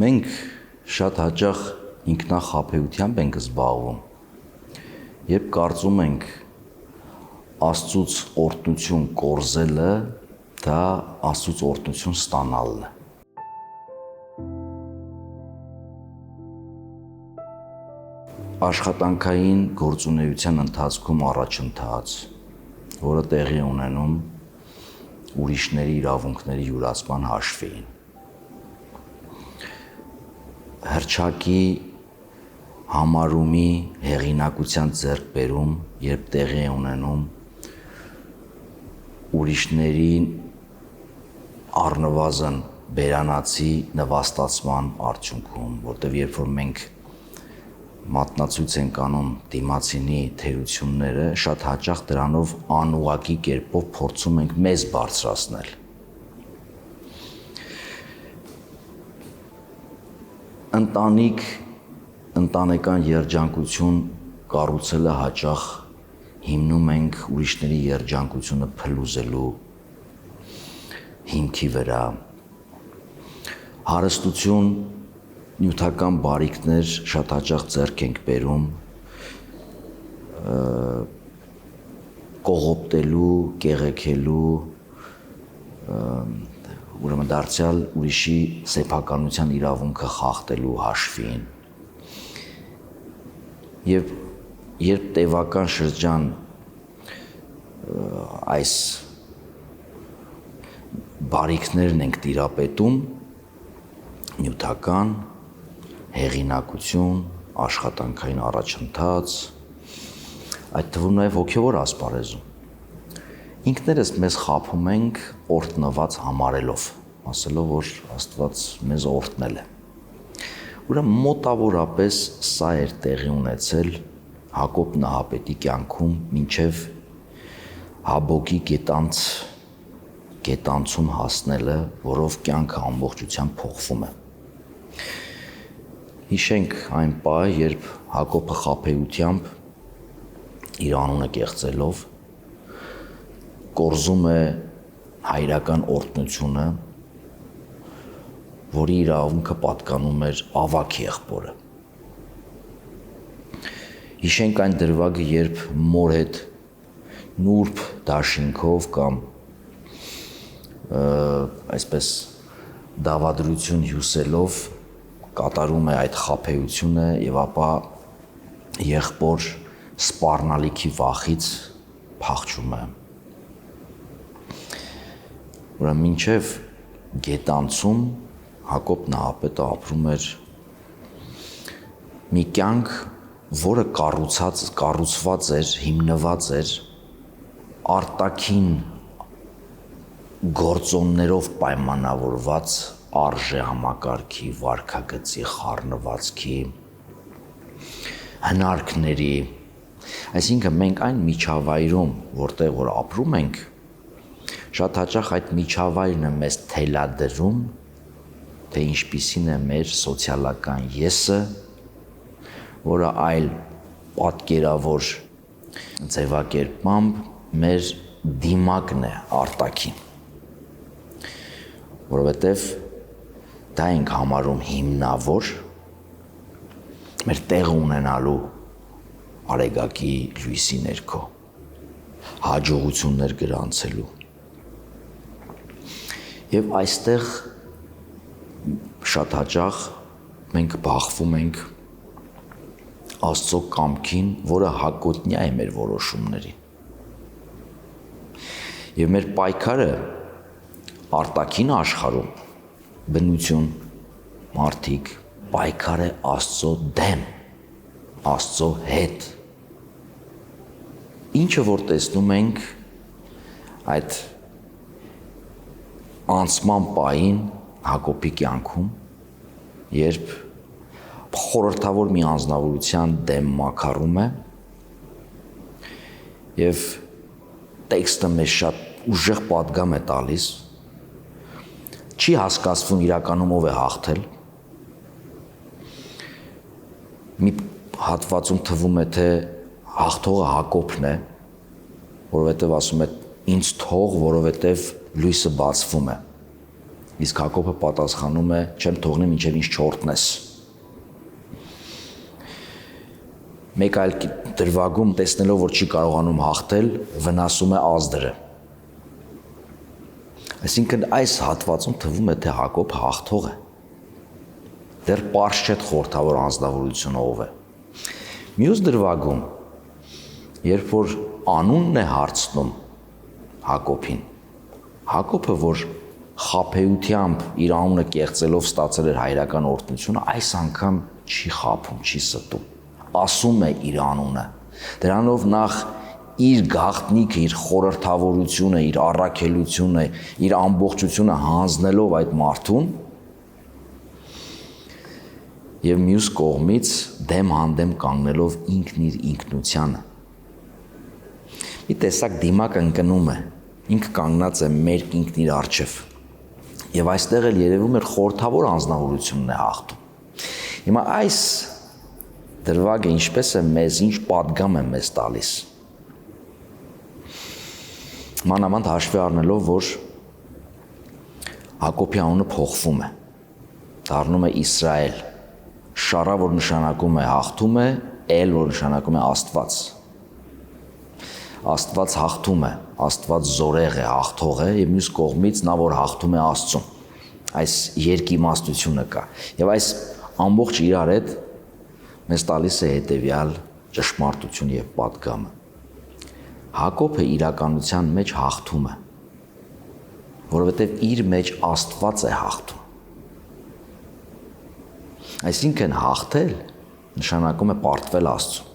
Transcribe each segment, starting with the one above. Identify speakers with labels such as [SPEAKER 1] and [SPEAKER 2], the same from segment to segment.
[SPEAKER 1] Մենք շատ հաճախ ինքնախաբեությամբ ենք զբաղվում, երբ կարծում ենք Աստծուց օրհնություն կորզելը, դա Աստծուց օրհնություն ստանալն է։ Աշխատանքային գործունեության ընթացքում առաջընթաց, որը տեղի ունենում ուրիշների իրավունքների յուրացման հաշվին։ Հռչակի համարումի հեղինակության ձեռքբերում, երբ տեղի է ունենում ուրիշներին առնվազն բերանացի նվաստացման արդյունքում, որտեղ երբ որ մենք մատնացույց ենք անում դիմացինի թերությունները, շատ հաճախ դրանով անուղղակի կերպով փորձում ենք մեզ բարձրացնել։ Ընտանեկան երջանկություն կառուցելը հաճախ հիմնում ենք ուրիշների երջանկությունը փլուզելու հիմքի վրա։ Հարստություն, նյութական բարիքներ շատ հաճախ ձեռք ենք բերում կողոպտելու, կեղեքելու, ուրեմն դարձյալ ուրիշի սեփականության իրավունքը խախտելու հաշվին։ Եվ երբ տևական շրջան այս բարիքներն ենք տիրապետում, նյութական, հեղինակություն, աշխատանքային առաջընթաց, այդ թվում նաև հոգևոր ասպարեզում, ինքներս մեզ խաբում ենք օրհնված համարելով, ասելով, որ Աստված մեզ օրհնել է։ Ուրեմն մոտավորապես սա էր տեղի ունեցել Հակոբ նահապետի կյանքում մինչև Հաբոկի գետանցում հասնելը, որով կյանքը ամբողջությամբ փոխվում է։ Հիշենք այն պահը, երբ Հակոբը խաբեությամբ իր անունը կեղծելով կորզում է հայրական օրհնությունը, որի իրավունքը պատկանում էր ավագ եղբորը։ Հիշենք այն դրվագը, երբ մոր հետ նուրբ դաշինքով կամ այսպես դավադրություն հյուսելով կատարում է այդ խաբեությունը եւ ապա եղբոր սպառնալիքի վախից փախչում է։ Ուրեմն մինչև գետանցում Հակոբ նահապետը ապրում էր մի կյանք, որը կառուցված էր, հիմնված էր արտաքին գործոններով պայմանավորված արժե համակարգի, վարքագծի, խառնվածքի, հնարքների, այսինքն մենք այն միջավայրում, որտեղ որ ապրում ենք, շատ հաճախ այդ միջավայրն է մեզ թելադրում, թե ինչպիսին է մեր սոցիալական եսը, որը այլ պատկերավոր ձևակերպմամբ մեր դիմակն է արտաքին, որովհետև դա ենք համարում հիմնավոր մեր տեղը ունենալու արեգակի լույսի ներքո, հաջողություններ գրանցելու։ Եվ այստեղ շատ հաճախ մենք բախվում ենք Աստծո կամքին, որը հակոտնյա է մեր որոշումներին։ Եվ մեր պայքարը արտաքին աշխարհում բնություն, մարդիկ, պայքար է Աստծո դեմ, Աստծո հետ։ Ինչը որ տեսնում ենք այդ անցման պահին Հակոբի կյանքում, երբ խորհրդավոր մի անձնավորության դեմ մաքարում է եւ տեքստը մեզ շատ ուժեղ պատգամ է տալիս, չի հասկացվում իրականում ով է հաղթել, մի հատվածում թվում է, թե հաղթողը Հակոբն է, որովհետև ասում է ինձ թող, որովհետև լույսը բացվում է։ Իսկ Հակոբը պատասխանում է. չեմ թողնի մինչև ինչ չորտնես։ Մեկ այլ դրվագում տեսնելով, որ չի կարողանում հաղթել, վնասում է ազդրը։ Այսինքն այս հատվածում թվում է, թե Հակոբը հաղթող է։ Դեռ պարզ չէ խորհրդավոր անձնավորությունը ով է։ Մյուս դրվագում, երբ որ անունն է հարցնում Հակոբին, Հակոբը, որ խաբեությամբ իր անունը կեղծելով ստացել էր հայրական օրհնությունը, այս անգամ չի խաբում, չի ստում, ասում է իր անունը։ Դրանով նախ իր գաղտնիքը, իր խորհրդավորությունը, իր առաքելությունը, իր ամբողջությունը հանձնելով այդ մարդուն, եւ մյուս կողմից դեմ հանդեմ կանգնելով ինքն իր ինքնությանը։ Մի տեսակ դիմակ ընկնում է, ինքը կանգնած է մերկ ինքն իր առջև։ Եվ այստեղ էլ երևում էր խորհրդավոր անձնավորությունն է հաղթում։ Հիմա այս դրվագը ինչպես է մեզ, ինչ պատգամ է մեզ տալիս։ Մանավանդ հաշվի առնելով, որ Հակոբի անունը փոխվում է, դառնում է Իսրայել, Շարա, որ նշանակում է հաղթում է, Էլ, որ նշանակում է Աստված։ Աստված հաղթում է, Աստված զորեղ է, հաղթող է, եւ մյուս կողմից նա, որ հաղթում է Աստծուն։ Այս երկիմաստությունը կա։ Եվ այս ամբողջ իրար հետ մեզ տալիս է հետեւյալ ճշմարտություն եւ պատգամը։ Հակոբը իրականության մեջ հաղթում է, որովհետև իր մեջ Աստված է հաղթում։ Այսինքն հաղթել նշանակում է պարտվել Աստծուն,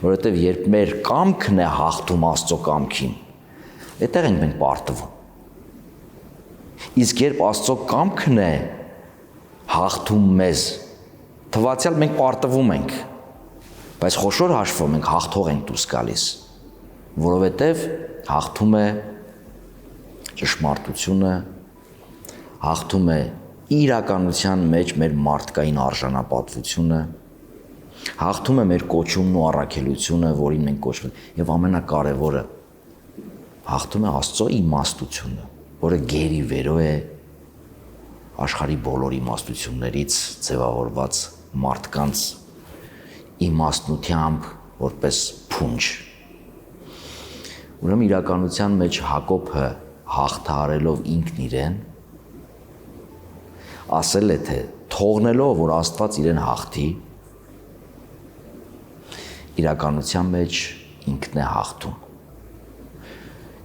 [SPEAKER 1] որովհետև երբ մեր կամքն է հաղթում Աստծո կամքին, այդտեղ ենք մենք պարտվում։ Իսկ երբ Աստծո կամքն է հաղթում մեզ, թվացյալ մենք պարտվում ենք, բայց խոշոր հաշվով մենք հաղթող ենք դուրս գալիս, որովհետև հաղթում է ճշմարտությունը, հաղթում է իրականության մեջ մեր մարդկային արժանապատվությունը, հաղթում է մեր կոչումն ու առաքելությունը, որին մենք կոչվում ենք, եւ ամենակարևորը հաղթում է Աստծո իմաստությունը, որը գերի վերո է աշխարհի բոլոր իմաստություններից ձևավորված մարդկանց իմաստնությամբ որպես փունջ։ Ուրեմն իրականության մեջ Հակոբը հաղթահարելով ինքն իրեն ասել է, թե թողնելով, որ Աստված իրեն հաղթի, իրականության մեջ ինքն է հաղթում։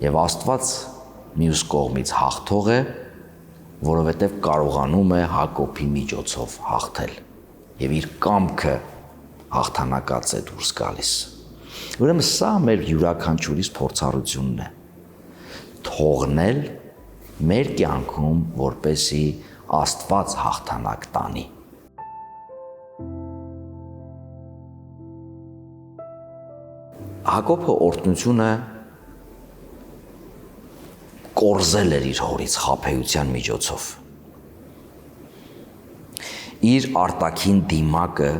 [SPEAKER 1] Եվ Աստված մյուս կողմից հաղթող է, որովհետև կարողանում է Հակոբի միջոցով հաղթել եւ իր կամքը հաղթանակած է դուրս գալիս։ Ուրեմն սա մեր յուրաքանչյուրիս փորձառությունն է։ Թողնել մեր կյանքում, որպեսի Աստված հաղթանակ տանի։ Հակոբը օրհնությունը կորզել էր իր հորից խաբեության միջոցով։ Իր արտաքին դիմակը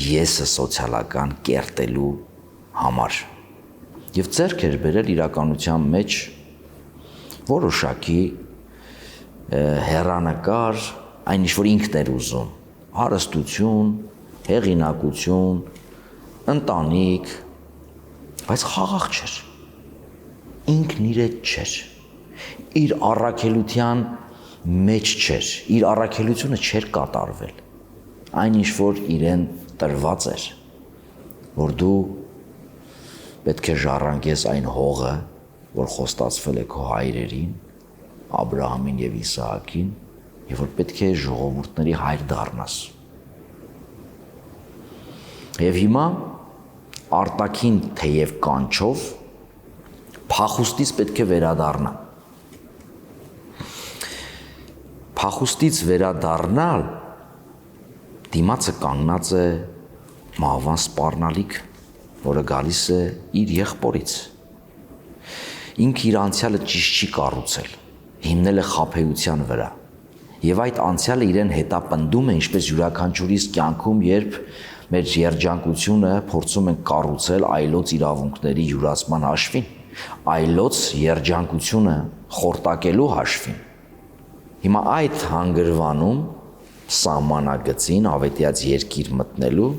[SPEAKER 1] եսը սոցիալական կերտելու համար եւ ձեռք էր բերել իրականության մեջ որոշակի հեռանկար, այն ինչ որ ինքն էր ուզում, հարստություն, հեղինակություն, ընտանիք, բայց խաղաղ չէր։ Ինքն իր հետ չէր։ Իր առաքելության մեջ չէր, իր առաքելությունը չէր կատարվել։ Այն ինչ որ իրեն տրված էր, որ դու պետք է ժառանգես այն հողը, որ խոստացվել է քո հայրերին, Աբրահամին եւ Իսահակին, եւ որ պետք է ժողովուրդների հայր դառնաս։ Եվ հիմա արտաքին թեև կանչով փախուստից պետք է վերադառնա։ Փախուստից վերադառնալ դիմացը կանգնած է մահվան սպառնալիք, որը գալիս է իր եղբորից։ Ինքը իր անցյալը ճիշտ չի կառուցել, հիմնել է խաբեության վրա։ Եվ այդ անցյալը իրեն հետապնդում է, ինչպես յուրաքանչյուրիս կյանքում, երբ մեր երջանկությունը փորձում ենք կառուցել այլոց իրավունքների յուրացման հաշվին, այլոց երջանկությունը խորտակելու հաշվին։ Հիմա այդ հանգրվանում սահմանագծին ավետյաց երկիր մտնելու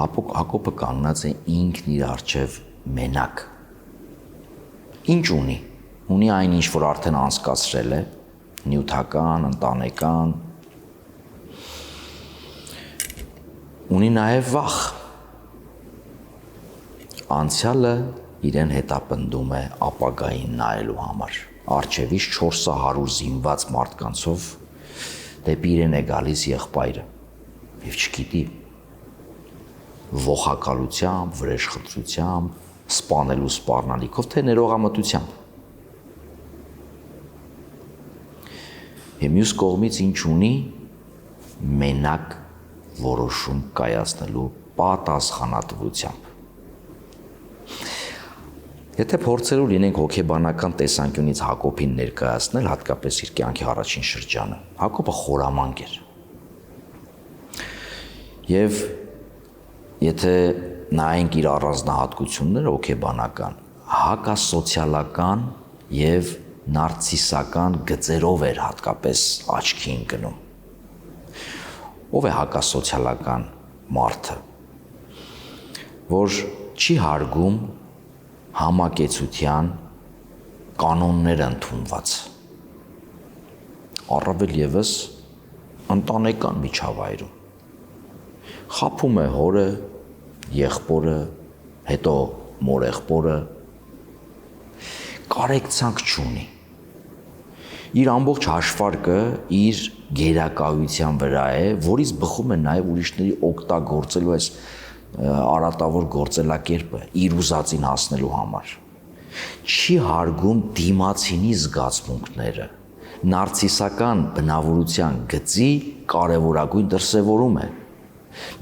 [SPEAKER 1] Հակոբը կանգնած է ինքն իր առջև մենակ։ Ինչ ունի։ Ունի այն ինչ որ արդեն անցկացրել է, նյութական, ընտանեկան։ Ունի նաև վախ։ Անցյալը իրեն հետապնդում է ապագային նայելու համար։ Առջևից 400 զինված մարդկանցով դեպի իրեն է գալիս եղբայրը եւ չգիտի ողակալությամբ, վրեժխնդրությամբ, սպանելու սպառնալիքով, թե ներողամտությամբ։ Եվ մյուս կողմից ինչ ունի մենակ որոշում կայացնելու պատասխանատվությամբ։ Եթե փորձելու լինենք հոգեբանական տեսանկյունից Հակոբին ներկայացնել, հատկապես իր կյանքի առաջին շրջանը, Հակոբը խորամանկ էր։ Եվ եթե նայենք իր առանձնահատկությունները հոգեբանական, հակասոցիալական եւ նարցիսական գծերով էր հատկապես աչքի ընկնում։ Ով է հակասոցիալական մարդը, որ չի հարգում համակեցության կանոնները ընդունված, առավել եւս ընտանեկան միջավայրում։ Խաբում է հորը, եղբորը, հետո մորեղբորը, կարեկցանք չունի։ Իր ամբողջ հաշվարկը իր գերակայության վրա է, որից բխում է նաև ուրիշների օգտագործելու այս արատավոր գործելակերպը իր ուզածին հասնելու համար։ Չի հարգում դիմացինի զգացմունքները։ Նարցիսական բնավորության գծի կարևորագույն դրսևորում է։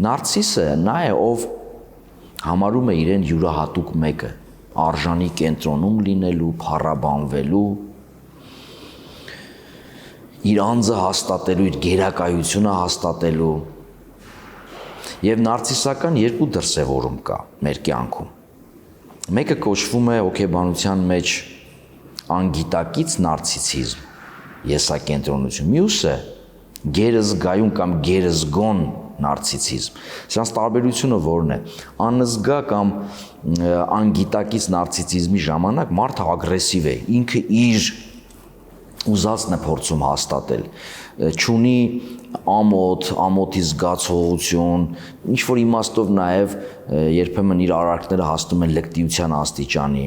[SPEAKER 1] Նարցիսը նա է, ով համարում է իրեն յուրահատուկ մեկը, արժանի կենտրոնում լինելու, փառաբանվելու, իր անձը հաստատելու, իր գերակայությունը հաստատելու։ Եվ նարցիսական երկու դրսևորում կա մեր կյանքում։ Մեկը կոչվում է հոգեբանության մեջ անգիտակից նարցիսիզմ, եսակենտրոնություն, մյուսը գերզգայուն կամ գերզգոն նարցիսիզմ։ Սրանց տարբերությունը որն է։ Անզգա կամ անգիտակից նարցիսիզմի ժամանակ մարդը ագրեսիվ է, ինքը իր ուզածն է փորձում հաստատել, չունի ամոթի զգացողություն, ինչ որ իմաստով նաև երբեմն իր արարքները հասնում են լկտիության աստիճանի,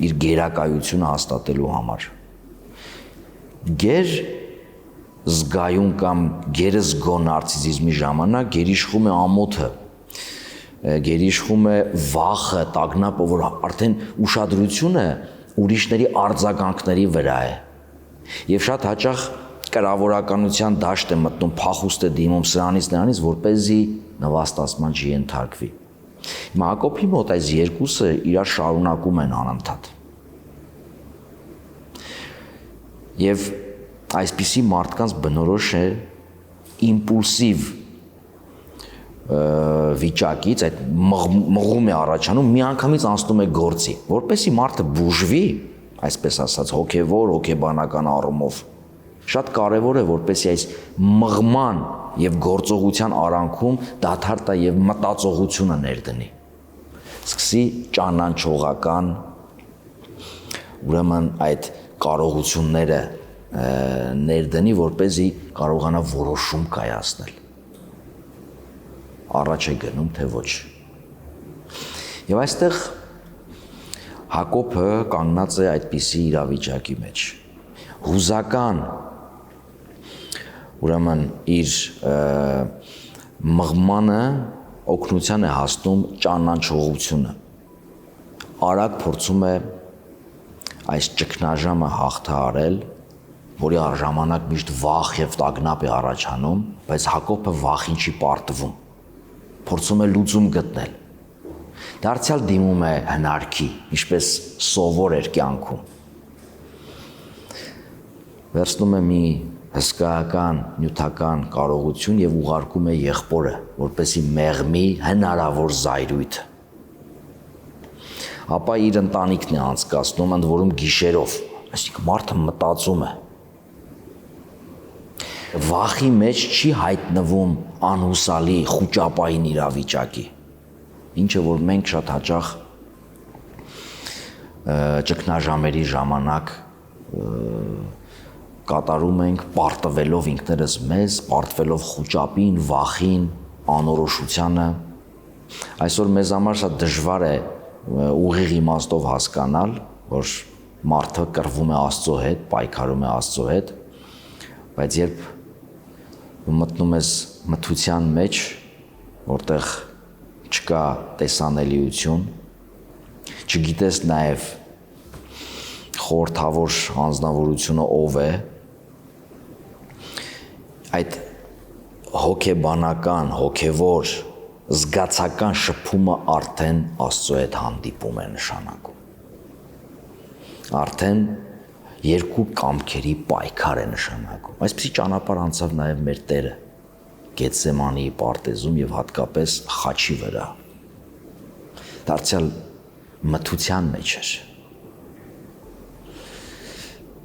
[SPEAKER 1] իր գերակայությունը հաստատելու համար։ Գեր զգայուն կամ գերզգո նարցիսիզմի ժամանակ գերիշխում է ամոթը, գերիշխում է վախը, տագնապը, որ արդեն ուշադրությունը ուրիշների արձագանքների վրա է։ Եվ շատ հաճախ կրավորականության դաշտ է մտնում, փախուստ է դիմում սրանից նրանից, որպեսզի նվաստացման չենթարկվի։ Հիմա Հակոբի մոտ այս երկուսը իրար շարունակում են անընդհատ։ Եվ այսպիսի մարդկանց բնորոշ է իմպուլսիվ վիճակից, այդ մղում է առաջանում, միանգամից անցնում է գործի, որպեսզի մարդը բուժվի, այսպես ասած, հոգևոր, հոգեբանական առումով։ Շատ կարևոր է, որպեսզի այս մղման եւ գործողության արանքում դադար տա եւ մտածողությունը ներդնի։ Սկսի ճանաչողական, ուրեմն այդ կարողությունները ներդնի, որպեսզի կարողանա որոշում կայացնել։ Առաջ է գնում, թե ոչ։ Եվ այստեղ Հակոբը կանգնած է այդպիսի իրավիճակի մեջ։ Հուզական, ուրեմն իր մղմանը օգնության է հասնում ճանաչողությունը։ Արագ փորձում է այս ճգնաժամը հաղթահարել, որի ժամանակ միշտ վախ եւ տագնապ է առաջանում, բայց Հակոբը վախին չի պարտվում։ Փորձում է լուծում գտնել։ Դարձյալ դիմում է հնարքի, ինչպես սովոր էր կյանքում։ Վերցնում է մի հսկայական նյութական կարողություն եւ ուղարկում է եղբորը, որպեսզի մեղմի հնարավոր զայրույթը։ Ապա իր ընտանիքն է անցկացնում, ընդ որում գիշերով, այսինքն մարդը մտածում է, վախի մեջ չի հայտնվում անհուսալի խուճապային իրավիճակի, ինչը որ մենք շատ հաճախ ճգնաժամերի ժամանակ կատարում ենք պարտվելով ինքներս մեզ, պարտվելով խուճապին, վախին, անորոշությանը։ Այսօր մեզ համար շատ դժվար է ուղիղ իմաստով հասկանալ, որ մարդը կռվում է Աստծո հետ, պայքարում է Աստծո հետ, բայց երբ մտնում ես մթության մեջ, որտեղ չկա տեսանելիություն, չգիտես նաև խորհրդավոր անձնավորությունը ով է, այդ հոգեբանական, հոգևոր, զգացական շփումը արդեն Աստծո հետ հանդիպում է նշանակում։ Արդեն երկու կամքերի պայքար է նշանակում։ Այսպիսի ճանապարհ անցավ նաև մեր Տերը Գեթսեմանի պարտեզում եւ հատկապես խաչի վրա։ Դարձյալ մթության մեջ էր։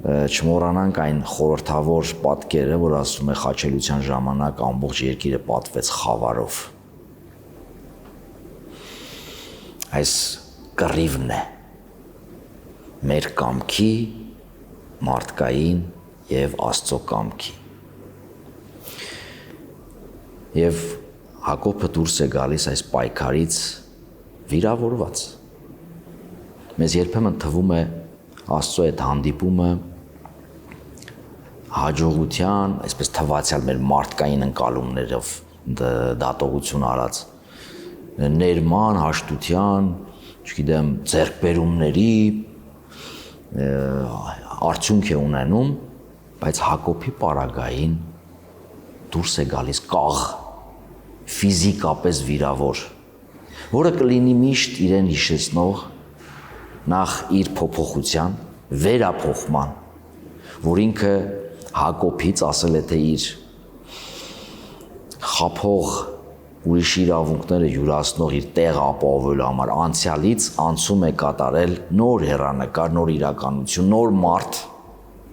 [SPEAKER 1] Չմոռանանք այն խորհրդավոր պատկերը, որ ասում է խաչելության ժամանակ ամբողջ երկիրը պատվեց խավարով։ Այս կռիվն է մեր կամքի, մարդկային եւ Աստծո կամքի։ Եվ Հակոբը դուրս է գալիս այս պայքարից վիրավորված։ Մեզ երբեմն թվում է Աստծո հետ հանդիպումը հաջողության, այսպես թվացյալ մեր մարդկային ընկալումներով դատողություն արած ներման, հաշտության, չգիտեմ, ձեռքբերումների արդյունք է ունենում, բայց Հակոբի պարագային դուրս է գալիս կաղ, ֆիզիկապես վիրավոր, որը կլինի միշտ իրեն հիշեցնող նախ իր փոփոխության, վերափոխման, որ ինքը Հակոբից ասել է, թե իր խափող ուրիշ իրավունքները յուրացնող իր տեղը ապահովելու համար անցյալից անցում է կատարել նոր հեռանկար, նոր իրականություն, նոր մարդ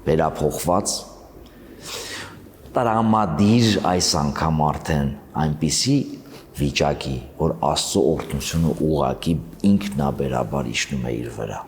[SPEAKER 1] վերափոխված, տրամադիր այս անգամ արդեն այնպիսի վիճակի, որ Աստծո օրհնությունը ուղղակի ինքնաբերաբար իջնում է իր վրա։